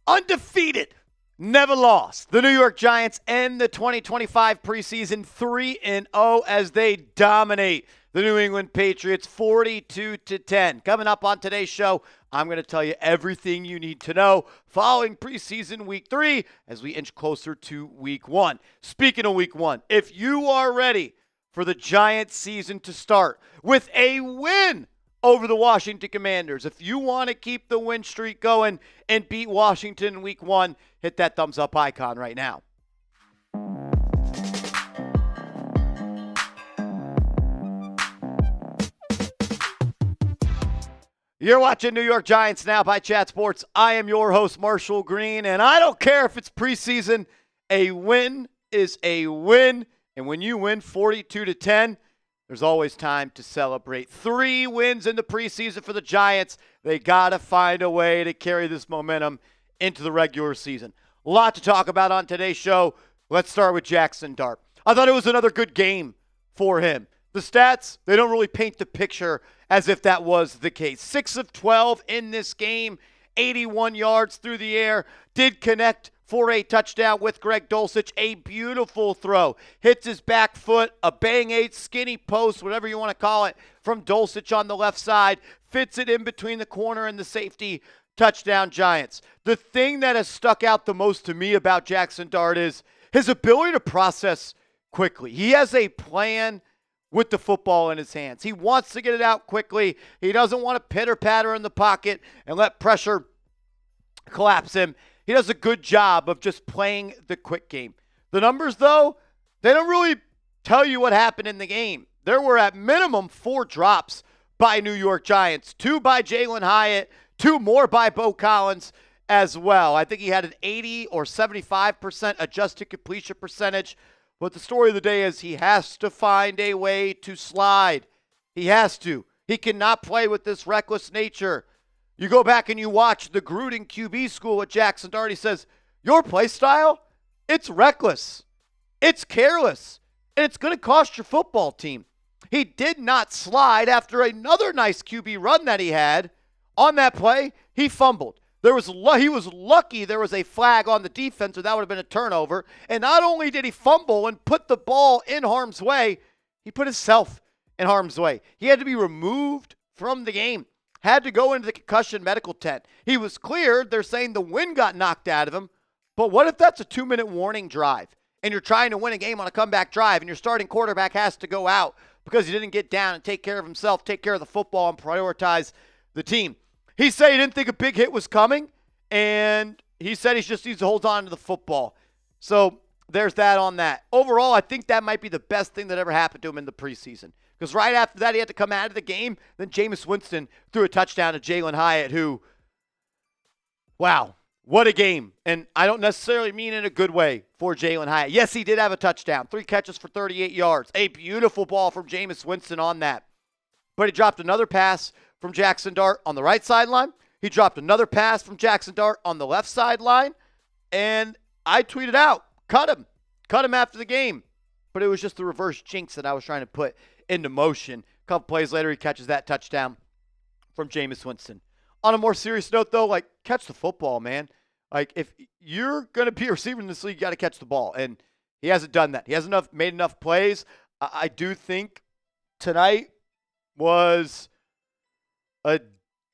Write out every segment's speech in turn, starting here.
Undefeated, never lost. The New York Giants end the 2025 preseason 3-0 as they dominate the New England Patriots 42-10. Coming up on today's show, I'm going to tell you everything you need to know following preseason week 3 as we inch closer to week 1. Speaking of week 1, if you are ready for the Giants season to start with a win over the Washington Commanders, if you want to keep the win streak going and beat Washington in week 1, hit that thumbs up icon right now. You're watching New York Giants Now by Chat Sports. I am your host, Marshall Green, and I don't care if it's preseason. A win is a win, and when you win 42-10, there's always time to celebrate. 3 wins in the preseason for the Giants. They got to find a way to carry this momentum into the regular season. A lot to talk about on today's show. Let's start with Jaxson Dart. I thought it was another good game for him. The stats, they don't really paint the picture as if that was the case. 6 of 12 in this game, 81 yards through the air, did connect for a touchdown with Greg Dulcich. A beautiful throw. Hits his back foot, a bang-aid skinny post, whatever you want to call it, from Dulcich on the left side. Fits it in between the corner and the safety. Touchdown Giants. The thing that has stuck out the most to me about Jaxson Dart is his ability to process quickly. He has a plan with the football in his hands. He wants to get it out quickly. He doesn't want to pitter-patter in the pocket and let pressure collapse him. He does a good job of just playing the quick game. The numbers, though, they don't really tell you what happened in the game. There were at minimum 4 drops by New York Giants, 2 by Jalin Hyatt, 2 more by Bo Collins as well. I think he had an 80 or 75% adjusted completion percentage. But the story of the day is he has to find a way to slide. He has to. He cannot play with this reckless nature. You go back and you watch the Gruden QB school with Jaxson Dart. He says, your play style, it's reckless. It's careless. And it's going to cost your football team. He did not slide after another nice QB run that he had. On that play, he fumbled. He was lucky there was a flag on the defense, or that would have been a turnover. And not only did he fumble and put the ball in harm's way, he put himself in harm's way. He had to be removed from the game, had to go into the concussion medical tent. He was cleared. They're saying the wind got knocked out of him. But what if that's a 2-minute warning drive, and you're trying to win a game on a comeback drive, and your starting quarterback has to go out because he didn't get down and take care of himself, take care of the football, and prioritize the team? He said he didn't think a big hit was coming, and he said he just needs to hold on to the football. So there's that on that. Overall, I think that might be the best thing that ever happened to him in the preseason. Because right after that, he had to come out of the game. Then Jameis Winston threw a touchdown to Jalin Hyatt, who, wow, what a game. And I don't necessarily mean in a good way for Jalin Hyatt. Yes, he did have a touchdown. 3 catches for 38 yards. A beautiful ball from Jameis Winston on that. But he dropped another pass from Jaxson Dart on the right sideline. He dropped another pass from Jaxson Dart on the left sideline. And I tweeted out, cut him. Cut him after the game. But it was just the reverse jinx that I was trying to put into motion. A couple plays later, he catches that touchdown from Jameis Winston. On a more serious note, though, catch the football, man. If you're going to be a receiver in this league, you got to catch the ball. And he hasn't done that. He hasn't made enough plays. I do think tonight was a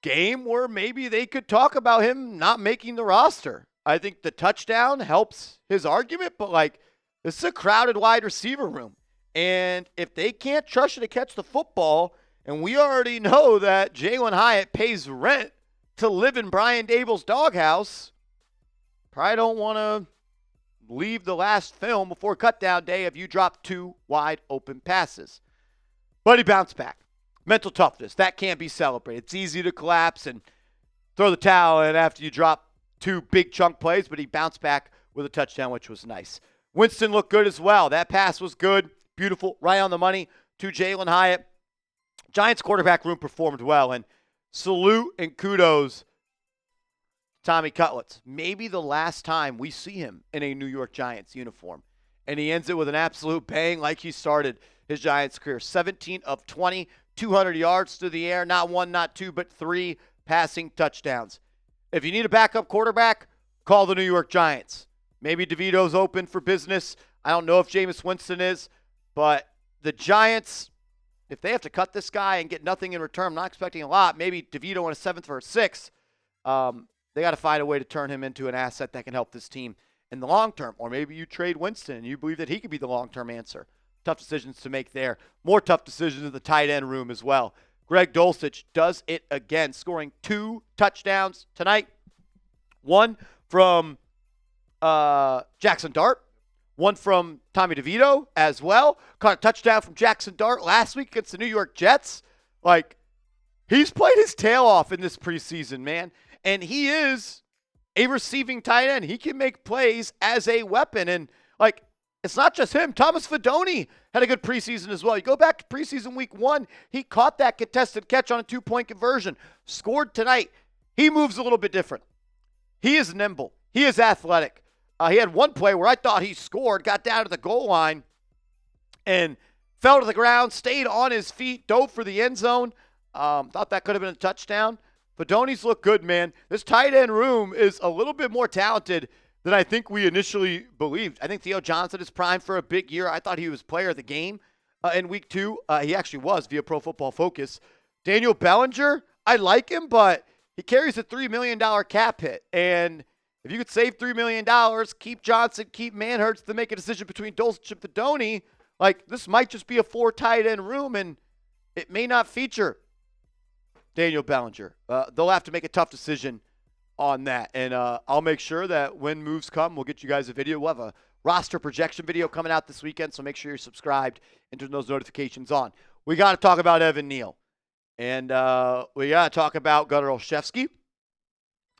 game where maybe they could talk about him not making the roster. I think the touchdown helps his argument, but this is a crowded wide receiver room. And if they can't trust you to catch the football, and we already know that Jalin Hyatt pays rent to live in Brian Daboll's doghouse, probably don't want to leave the last film before cutdown day if you drop 2 wide open passes. But he bounced back. Mental toughness, that can't be celebrated. It's easy to collapse and throw the towel in after you drop 2 big chunk plays, but he bounced back with a touchdown, which was nice. Winston looked good as well. That pass was good, beautiful, right on the money to Jalin Hyatt. Giants quarterback room performed well, and salute and kudos Tommy Cutlets. Maybe the last time we see him in a New York Giants uniform. And he ends it with an absolute bang like he started his Giants career. 17 of 20, 200 yards through the air, not 1, not 2, but 3 passing touchdowns. If you need a backup quarterback, call the New York Giants. Maybe DeVito's open for business. I don't know if Jameis Winston is, but the Giants, if they have to cut this guy and get nothing in return, I'm not expecting a lot. Maybe DeVito in a 7th or a 6th. They got to find a way to turn him into an asset that can help this team in the long term. Or maybe you trade Winston and you believe that he could be the long-term answer. Tough decisions to make there. More tough decisions in the tight end room as well. Greg Dulcich does it again, scoring 2 touchdowns tonight. One from Jaxson Dart. One from Tommy DeVito as well. Caught a touchdown from Jaxson Dart last week against the New York Jets. Like, he's played his tail off in this preseason, man. And he is a receiving tight end. He can make plays as a weapon. And, like, it's not just him. Thomas Fidone had a good preseason as well. You go back to preseason week 1, he caught that contested catch on a 2-point conversion. Scored tonight. He moves a little bit different. He is nimble. He is athletic. He had one play where I thought he scored, got down to the goal line, and fell to the ground, stayed on his feet, dove for the end zone. Thought that could have been a touchdown. Fidone's look good, man. This tight end room is a little bit more talented than I think we initially believed. I think Theo Johnson is primed for a big year. I thought he was player of the game in week 2. He actually was via Pro Football Focus. Daniel Bellinger, I like him, but he carries a $3 million cap hit. And if you could save $3 million, keep Johnson, keep Manhurts to make a decision between Dulcich and Fidone, like, this might just be a 4 tight end room, and it may not feature Daniel Bellinger. They'll have to make a tough decision on that. And I'll make sure that when moves come, we'll get you guys a video. We'll have a roster projection video coming out this weekend, so make sure you're subscribed and turn those notifications on. We got to talk about Evan Neal. And we got to talk about Gunnar Olszewski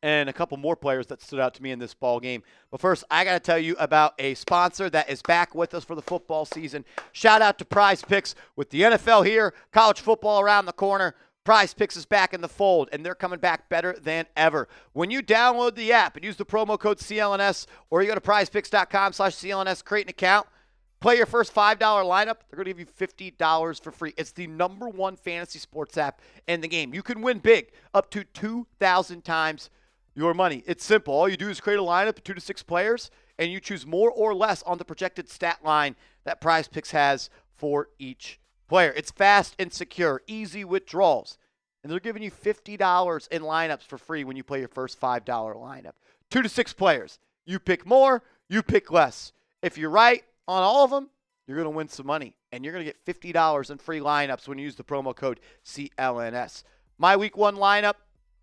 and a couple more players that stood out to me in this ball game. But first, I got to tell you about a sponsor that is back with us for the football season. Shout out to Prize Picks. With the NFL here, college football around the corner, Prize Picks is back in the fold, and they're coming back better than ever. When you download the app and use the promo code CLNS, or you go to prizepicks.com/CLNS, create an account, play your first $5 lineup, they're going to give you $50 for free. It's the #1 fantasy sports app in the game. You can win big, up to 2,000 times your money. It's simple. All you do is create a lineup of 2 to 6 players, and you choose more or less on the projected stat line that Prize Picks has for each player. It's fast and secure, easy withdrawals. And they're giving you $50 in lineups for free when you play your first $5 lineup. 2 to 6 players. You pick more, you pick less. If you're right on all of them, you're going to win some money. And you're going to get $50 in free lineups when you use the promo code CLNS. My week 1 lineup,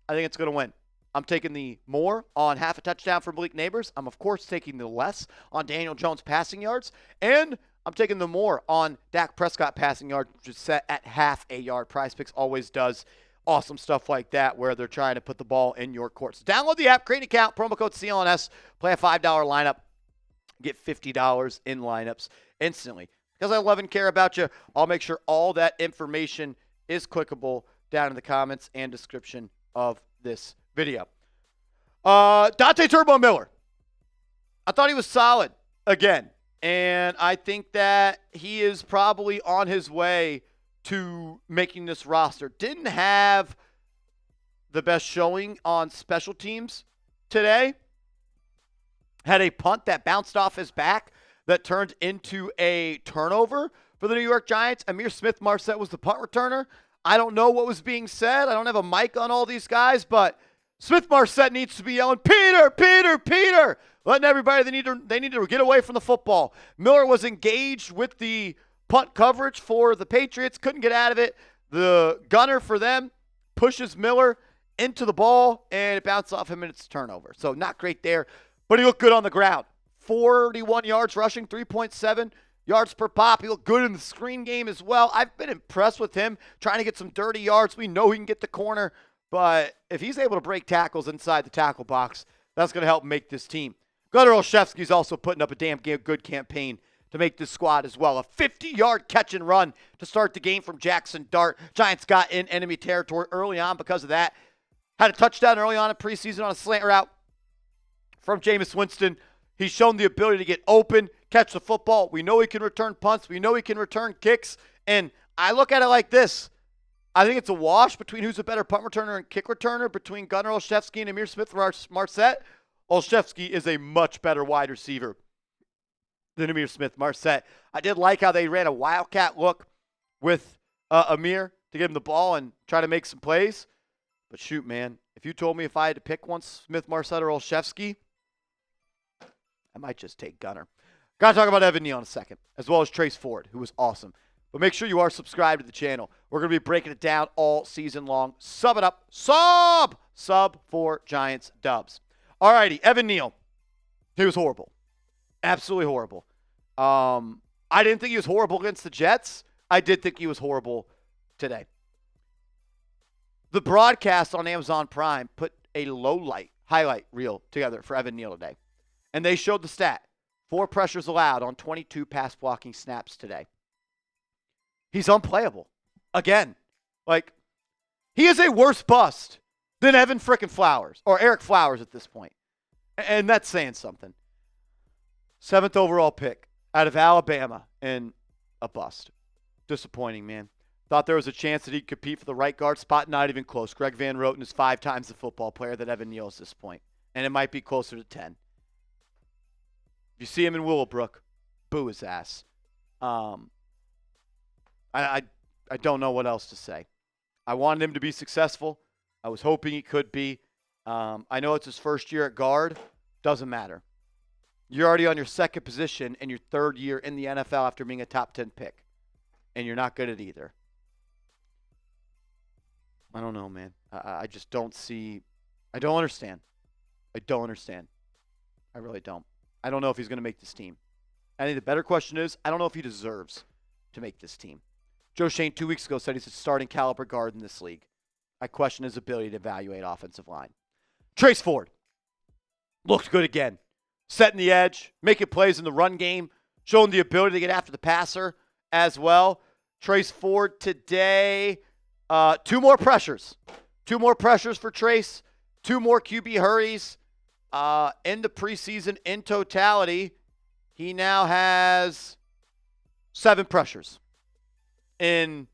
I think it's going to win. I'm taking the more on half a touchdown for Malik Neighbors. I'm, of course, taking the less on Daniel Jones passing yards. And I'm taking the more on Dak Prescott passing yards, which is set at half a yard. Prize Picks always does awesome stuff like that where they're trying to put the ball in your court. So download the app, create an account, promo code CLNS, play a $5 lineup, get $50 in lineups instantly. Because I love and care about you, I'll make sure all that information is clickable down in the comments and description of this video. Dante Turbo Miller. I thought he was solid again. And I think that he is probably on his way to making this roster. Didn't have the best showing on special teams today. Had a punt that bounced off his back that turned into a turnover for the New York Giants. Amir Smith-Marset was the punt returner. I don't know what was being said. I don't have a mic on all these guys, but Smith-Marset needs to be yelling, Peter, Peter, Peter, letting everybody they need to get away from the football. Miller was engaged with the punt coverage for the Patriots, couldn't get out of it. The gunner for them pushes Miller into the ball, and it bounced off him, and it's a turnover. So not great there, but he looked good on the ground. 41 yards rushing, 3.7 yards per pop. He looked good in the screen game as well. I've been impressed with him trying to get some dirty yards. We know he can get the corner. But if he's able to break tackles inside the tackle box, that's going to help make this team. Gunnar Olszewski's also putting up a damn good campaign to make this squad as well. A 50-yard catch and run to start the game from Jaxson Dart. Giants got in enemy territory early on because of that. Had a touchdown early on in preseason on a slant route from Jameis Winston. He's shown the ability to get open, catch the football. We know he can return punts. We know he can return kicks. And I look at it like this. I think it's a wash between who's a better punt returner and kick returner between Gunnar Olszewski and Amir Smith-Marset. Olszewski is a much better wide receiver than Amir Smith-Marset. I did like how they ran a wildcat look with Amir to give him the ball and try to make some plays. But shoot, man, if you told me if I had to pick one, Smith-Marset or Olszewski, I might just take Gunner. Got to talk about Evan Neal in a second, as well as Trace Ford, who was awesome. But make sure you are subscribed to the channel. We're going to be breaking it down all season long. Sub it up. Sub for Giants dubs. All righty, Evan Neal. He was horrible. Absolutely horrible. I didn't think he was horrible against the Jets. I did think he was horrible today. The broadcast on Amazon Prime put a highlight reel together for Evan Neal today. And they showed the stat. 4 pressures allowed on 22 pass blocking snaps today. He's unplayable. Again, he is a worse bust than Evan frickin' Flowers or Eric Flowers at this point. And that's saying something. 7th overall pick out of Alabama and a bust. Disappointing, man. Thought there was a chance that he'd compete for the right guard spot. Not even close. Greg Van Roten is 5 times the football player that Evan Neal is at this point. And it might be closer to 10. If you see him in Willowbrook, boo his ass. I don't know what else to say. I wanted him to be successful. I was hoping he could be. I know it's his first year at guard. Doesn't matter. You're already on your second position in your 3rd year in the NFL after being a top 10 pick. And you're not good at either. I don't know, man. I just don't see. I don't understand. I really don't. I don't know if he's going to make this team. I think the better question is, I don't know if he deserves to make this team. Joe Shane 2 weeks ago said he's a starting caliber guard in this league. I question his ability to evaluate offensive line. Trace Ford looked good again. Setting the edge, making plays in the run game, showing the ability to get after the passer as well. Trace Ford today, 2 more pressures. 2 more pressures for Trace. 2 more QB hurries. In the preseason, in totality, he now has 7 pressures in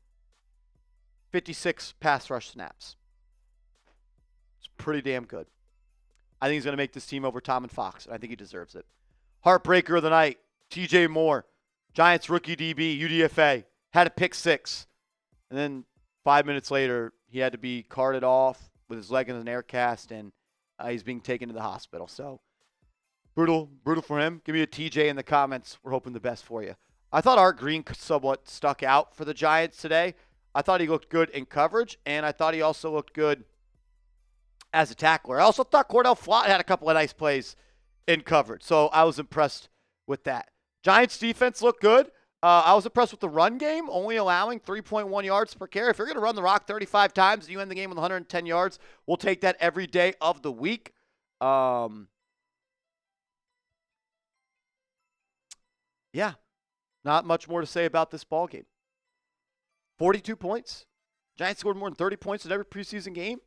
56 pass rush snaps. It's pretty damn good. I think he's going to make this team over Tom and Fox, and I think he deserves it. Heartbreaker of the night, TJ Moore, Giants rookie DB, UDFA, had a pick 6. And then 5 minutes later, he had to be carted off with his leg in an air cast, and he's being taken to the hospital. So, brutal for him. Give me a TJ in the comments. We're hoping the best for you. I thought Art Green somewhat stuck out for the Giants today. I thought he looked good in coverage, and I thought he also looked good as a tackler. I also thought Cordell Flott had a couple of nice plays in coverage, so I was impressed with that. Giants defense looked good. I was impressed with the run game, only allowing 3.1 yards per carry. If you're going to run the rock 35 times and you end the game with 110 yards, we'll take that every day of the week. Yeah, not much more to say about this ball game. 42 points. Giants scored more than 30 points in every preseason game.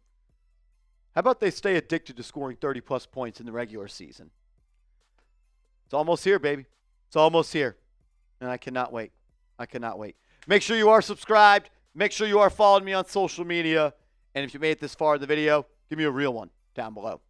How about they stay addicted to scoring 30-plus points in the regular season? It's almost here, baby. It's almost here. And I cannot wait. Make sure you are subscribed. Make sure you are following me on social media. And if you made it this far in the video, give me a real one down below.